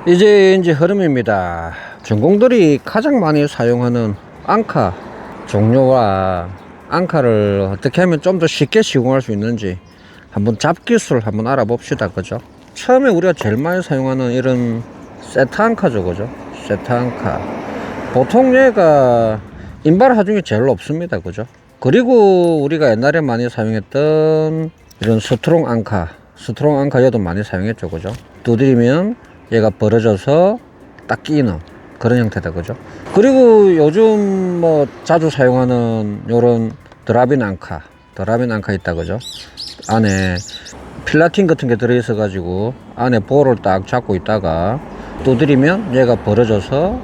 이제 흐름입니다. 전공들이 가장 많이 사용하는 앙카 종류와 앙카를 어떻게 하면 좀 더 쉽게 시공할 수 있는지 한번 잡기술 한번 알아봅시다. 그죠? 처음에 우리가 제일 많이 사용하는 이런 세트 앙카죠. 그죠? 세트 앙카. 보통 얘가 인발 하중이 제일 높습니다. 그죠? 그리고 우리가 옛날에 많이 사용했던 이런 스트롱 앙카 얘도 많이 사용했죠. 그죠? 두드리면 얘가 벌어져서 딱 끼는 그런 형태다. 그죠? 그리고 요즘 뭐 자주 사용하는 요런 드라빈 앙카 있다. 그죠? 안에 필라틴 같은 게 들어있어 가지고 안에 볼을 딱 잡고 있다가 두드리면 얘가 벌어져서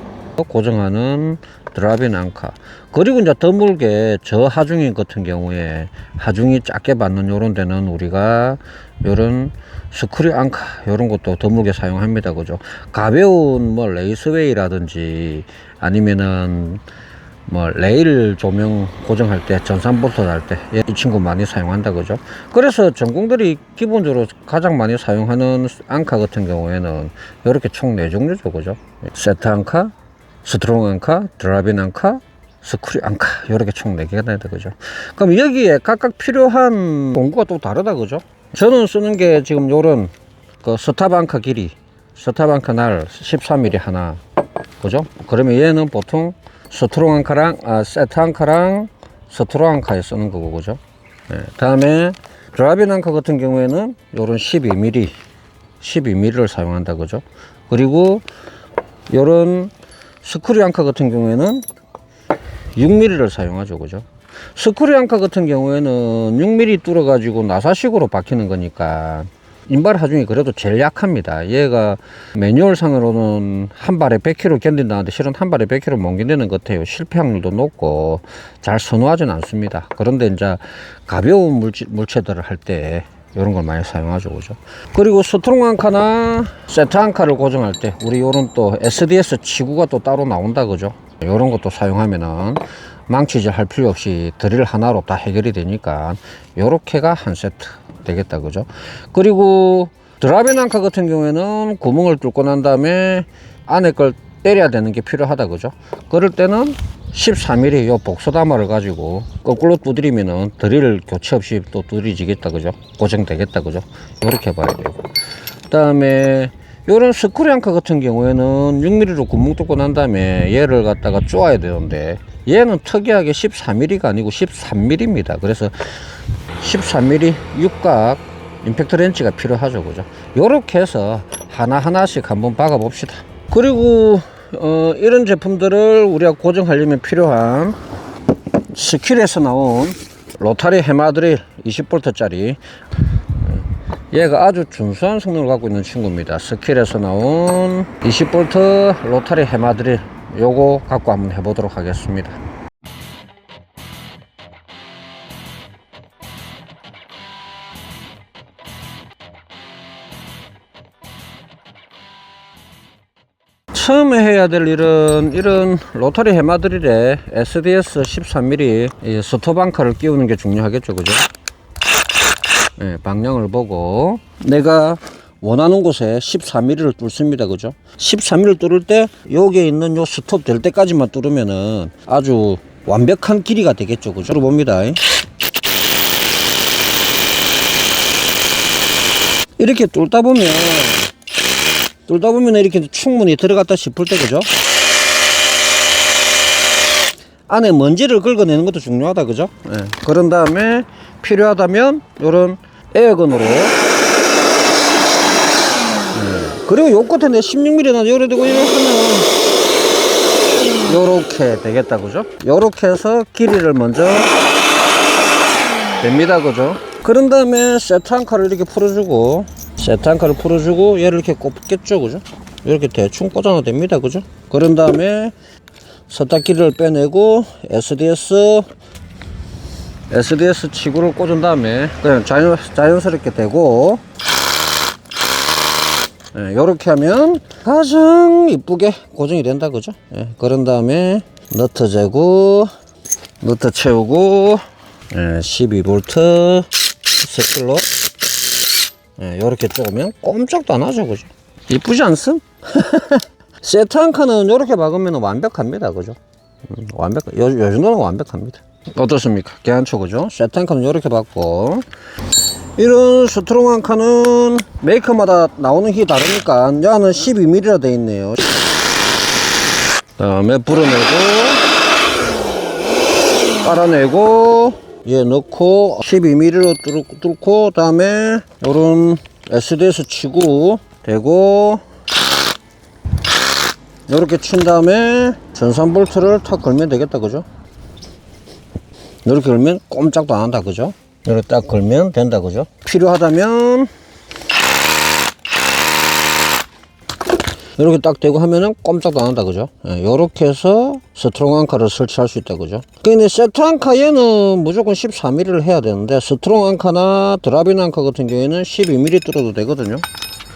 고정하는 드라빈 앙카. 그리고 이제 드물게 저 하중인 같은 경우에 하중이 작게 받는 요런 데는 우리가 요런 스크류 앙카 요런 것도 드물게 사용합니다. 그죠? 가벼운 뭐 레이스웨이라든지 아니면은 뭐 레일 조명 고정할 때 전산 볼트 할 때 이 친구 많이 사용한다. 그죠? 그래서 전공들이 기본적으로 가장 많이 사용하는 앙카 같은 경우에는 이렇게 총 4종류죠. 그죠? 세트 앙카, 스트롱 앙카, 드라빈 앙카, 스크류 앙카 이렇게 총 4개가 된다. 그죠? 그럼 여기에 각각 필요한 공구가 또 다르다. 그죠? 저는 쓰는 게 지금 요런 그 스탑 앙카 길이, 스탑 앙카 날 14mm 하나. 그죠? 그러면 얘는 보통 스트롱 앙카랑 세트 앙카랑 스트롱 앙카에 쓰는 거고. 그죠? 네. 다음에 드라빈 앙카 같은 경우에는 요런 12mm를 사용한다. 그죠? 그리고 요런 스크류 앙카 같은 경우에는 6mm를 사용하죠. 그죠? 스크류 앙카 같은 경우에는 6mm 뚫어 가지고 나사식으로 박히는 거니까 인발 하중이 그래도 제일 약합니다. 얘가 매뉴얼 상으로는 한 발에 100kg 견딘다는데 실은 한 발에 100kg 못 견디는 것 같아요. 실패 확률도 높고 잘 선호하진 않습니다. 그런데 이제 가벼운 물체들을 할 때 이런 걸 많이 사용하죠. 그죠? 그리고 스트롱 앙카나 세트 앙카를 고정할 때 우리 요런 또 SDS 치구가 또 따로 나온다. 그죠? 요런 것도 사용하면은 망치질 할 필요 없이 드릴 하나로 다 해결이 되니까 요렇게가 한 세트 되겠다. 그죠? 그리고 드라빈 앙카 같은 경우에는 구멍을 뚫고 난 다음에 안에 걸 때려야 되는 게 필요하다. 그죠? 그럴 때는 14mm 요 복소다마를 가지고 거꾸로 두드리면은 드릴 교체 없이 또 두드리지겠다. 그죠? 고정되겠다. 그죠? 요렇게 봐야 되고, 그 다음에 요런 스크류 앙카 같은 경우에는 6mm로 구멍 뚫고 난 다음에 얘를 갖다가 쪼아야 되는데 얘는 특이하게 14mm가 아니고 13mm입니다. 그래서 13mm 육각 임팩트 렌치가 필요하죠. 그죠? 요렇게 해서 하나하나씩 한번 박아 봅시다. 그리고 이런 제품들을 우리가 고정하려면 필요한 스킬에서 나온 로타리 해마드릴 20V 짜리, 얘가 아주 준수한 성능을 갖고 있는 친구입니다. 스킬에서 나온 20V 로타리 해마드릴 요거 갖고 한번 해보도록 하겠습니다. 처음에 해야 될 일은 이런 로터리 해마드릴에 SDS 13mm 스톱 앙카를 끼우는 게 중요하겠죠. 그죠? 네, 방향을 보고 내가 원하는 곳에 14mm를 뚫습니다. 그죠? 13mm를 뚫을 때 여기에 있는 요 스톱 될 때까지만 뚫으면은 아주 완벽한 길이가 되겠죠. 그죠? 봅니다. 이렇게 뚫다 보면 이렇게 충분히 들어갔다 싶을 때, 그죠? 안에 먼지를 긁어내는 것도 중요하다. 그죠? 네. 그런 다음에 필요하다면 요런 에어건으로, 그리고 요 끝에 내 16mm나 요래 되고 이렇게 하면 요렇게 되겠다. 그죠? 요렇게 해서 길이를 먼저 됩니다. 그죠? 그런 다음에 세트 앙카를 이렇게 풀어주고 얘를 이렇게 꼽겠죠. 그죠? 이렇게 대충 꽂아도 됩니다. 그죠? 그런 다음에 서딱기를 빼내고 SDS 치구를 꽂은 다음에 그냥 자연스럽게 대고, 요렇게 하면 가장 이쁘게 고정이 된다. 그죠? 그런 다음에 너트 재고 너트 채우고 12V 세킬로 요렇게 쪼으면 꼼짝도 안 하죠. 그죠? 이쁘지 않습? 세트 앙카는 이렇게 박으면 완벽합니다. 그죠? 요 정도는 완벽합니다. 어떻습니까? 괜찮죠? 그죠? 세트 앙카는 이렇게 박고, 이런 스트롱 앙카는 메이커마다 나오는 힘이 다르니까 야는 12mm라 되어 있네요. 다음에 불어내고 빨아내고 얘 넣고 12mm로 뚫고 다음에 요런 SDS 치고 대고 이렇게 친 다음에 전산 볼트를 탁 걸면 되겠다. 그죠? 이렇게 걸면 꼼짝도 안 한다. 그죠? 이렇게 딱 걸면 된다. 그죠? 필요하다면 이렇게 딱 대고 하면은 꼼짝도 안 한다. 그죠? 요렇게 해서 스트롱 앙카를 설치할 수 있다. 그죠? 근데 세트 앙카 얘는 무조건 14mm를 해야 되는데 스트롱 앙카나 드라빈 앙카 같은 경우에는 12mm 뚫어도 되거든요.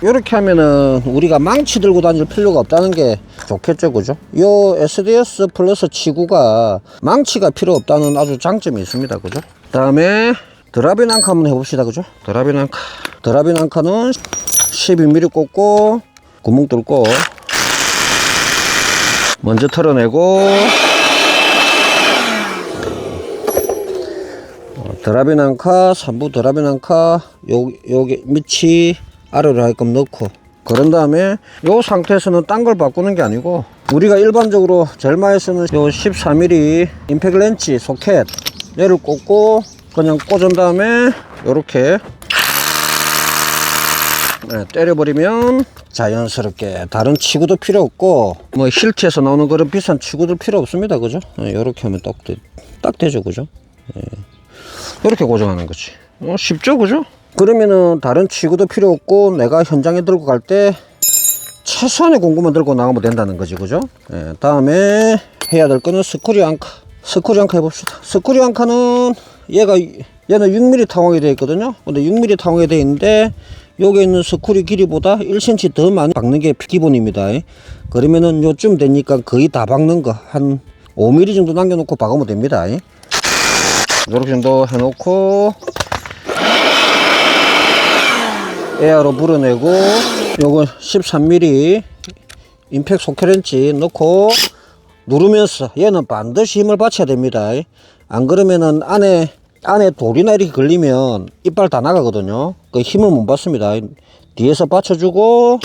이렇게 하면은 우리가 망치 들고 다닐 필요가 없다는 게 좋겠죠. 그죠? 요 SDS 플러스 치구가 망치가 필요 없다는 아주 장점이 있습니다. 그죠? 다음에 드라빈 앙카 한번 해봅시다. 그죠? 드라빈 앙카는 12mm 꽂고 구멍 뚫고 먼저 털어내고 드라빈 앙카 3부 드라빈 앙카 여기 밑이 아래로 하게끔 넣고, 그런 다음에 요 상태에서는 딴 걸 바꾸는 게 아니고 우리가 일반적으로 제일 많이 쓰는 요 14mm 임팩트 렌치 소켓 얘를 꽂고 그냥 꽂은 다음에 요렇게 때려버리면 자연스럽게 다른 치구도 필요 없고 뭐 힐트에서 나오는 그런 비싼 치구도 필요 없습니다. 그죠? 요렇게 하면 딱 되죠. 그죠? 요렇게 고정하는 거지. 쉽죠? 그죠? 그러면은 다른 치구도 필요 없고 내가 현장에 들고 갈 때 최소한의 공구만 들고 나가면 된다는 거지. 그죠? 다음에 해야 될 거는 스크류 앙카 해봅시다. 스크류 앙카는 얘는 6mm 타공이 되어 있거든요. 근데 6mm 타공이 되어 있는데 여기 있는 스크류 길이보다 1cm 더 많이 박는 게 기본입니다. 그러면은 요쯤 되니까 거의 다 박는 거 한 5mm 정도 남겨놓고 박으면 됩니다. 이렇게 정도 해놓고 에어로 불어내고 요거 13mm 임팩트 소켓 렌치 넣고 누르면서 얘는 반드시 힘을 받쳐야 됩니다. 안 그러면은 안에 돌이나 이렇게 걸리면 이빨 다 나가거든요. 그 힘을 못 받습니다. 뒤에서 받쳐주고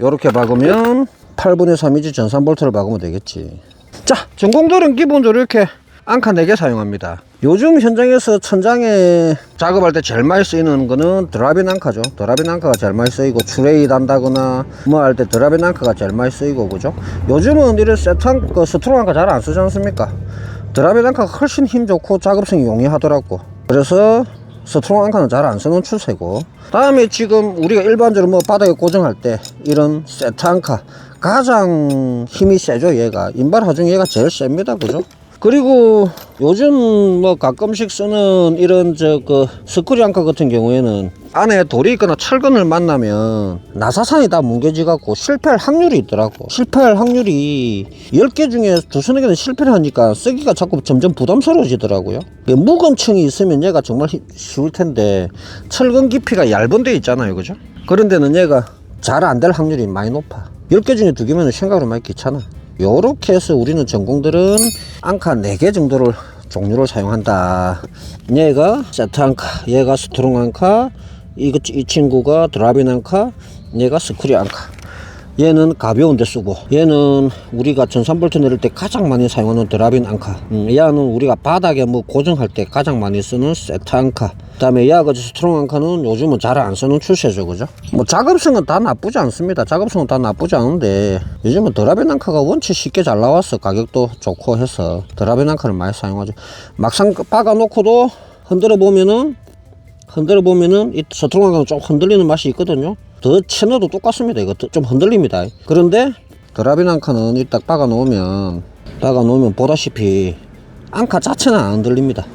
요렇게 박으면 8분의 3인치 전산 볼트를 박으면 되겠지. 자, 전공들은 기본적으로 이렇게 앙카 4개 사용합니다. 요즘 현장에서 천장에 작업할 때 제일 많이 쓰이는 거는 드라빈 앙카죠. 드라빈 앙카가 제일 많이 쓰이고 추레이 단다거나 뭐 할 때 드라빈 앙카가 제일 많이 쓰이고. 그죠? 요즘은 이런 스트롱 앙카 잘 안 쓰지 않습니까? 드라빈 앙카가 훨씬 힘 좋고 작업성이 용이하더라고. 그래서 스트롱 앙카는 잘 안 쓰는 추세고, 다음에 지금 우리가 일반적으로 뭐 바닥에 고정할 때 이런 세트 앙카 가장 힘이 세죠. 얘가 인발 하중 얘가 제일 셉니다. 그죠? 그리고 요즘 뭐 가끔씩 쓰는 이런 스크류 앙카 같은 경우에는 안에 돌이 있거나 철근을 만나면 나사산이 다 뭉개지 갖고 실패할 확률이 있더라고. 실패할 확률이 10개 중에 두서너 개는 실패를 하니까 쓰기가 자꾸 점점 부담스러워지더라고요. 무검층이 있으면 얘가 정말 쉬울 텐데 철근 깊이가 얇은 데 있잖아요. 그죠? 그런 데는 얘가 잘 안 될 확률이 많이 높아. 10개 중에 2개면 생각으로 많이 귀찮아. 요렇게 해서 우리는 전공들은 앙카 4개 정도를 종류를 사용한다. 얘가 세트 앙카, 얘가 스트롱 앙카, 이 친구가 드라빈 앙카, 얘가 스크류 앙카. 얘는 가벼운 데 쓰고, 얘는 우리가 전산 볼트 내릴 때 가장 많이 사용하는 드라빈 앙카. 얘는 우리가 바닥에 뭐 고정할 때 가장 많이 쓰는 세트 앙카. 그 다음에 얘가 스트롱 앙카는 요즘은 잘 안 쓰는 추세죠. 그죠? 뭐 작업성은 다 나쁘지 않습니다. 작업성은 다 나쁘지 않은데 요즘은 드라빈 앙카가 원체 쉽게 잘 나왔어. 가격도 좋고 해서 드라빈 앙카를 많이 사용하죠. 막상 박아 놓고도 흔들어 보면은 이 스트롱 앙카는 좀 흔들리는 맛이 있거든요. 더 채너도 똑같습니다. 이거 좀 흔들립니다. 그런데 드라빈 앙카는 이딱 박아 놓으면 보다시피 앙카 자체는 안 흔들립니다.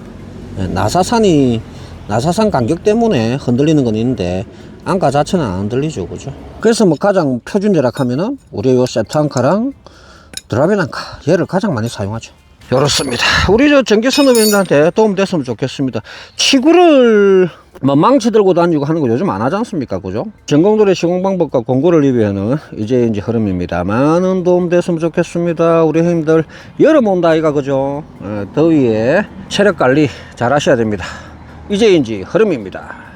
나사산 간격 때문에 흔들리는 건 있는데 앙카 자체는 안 흔들리죠. 그죠? 그래서 뭐 가장 표준대락 하면은 우리 요 세트 앙카랑 드라빈 앙카 얘를 가장 많이 사용하죠. 이렇습니다. 우리 전기 선업인들한테 도움 됐으면 좋겠습니다. 치구를 뭐 망치 들고 다니고 하는 거 요즘 안 하지 않습니까? 그죠? 전공들의 시공 방법과 공구를 리뷰하는 이제 흐름입니다. 많은 도움 됐으면 좋겠습니다. 우리 형님들 여름 온다 아이가 그죠? 더위에 체력 관리 잘 하셔야 됩니다. 이제 흐름입니다.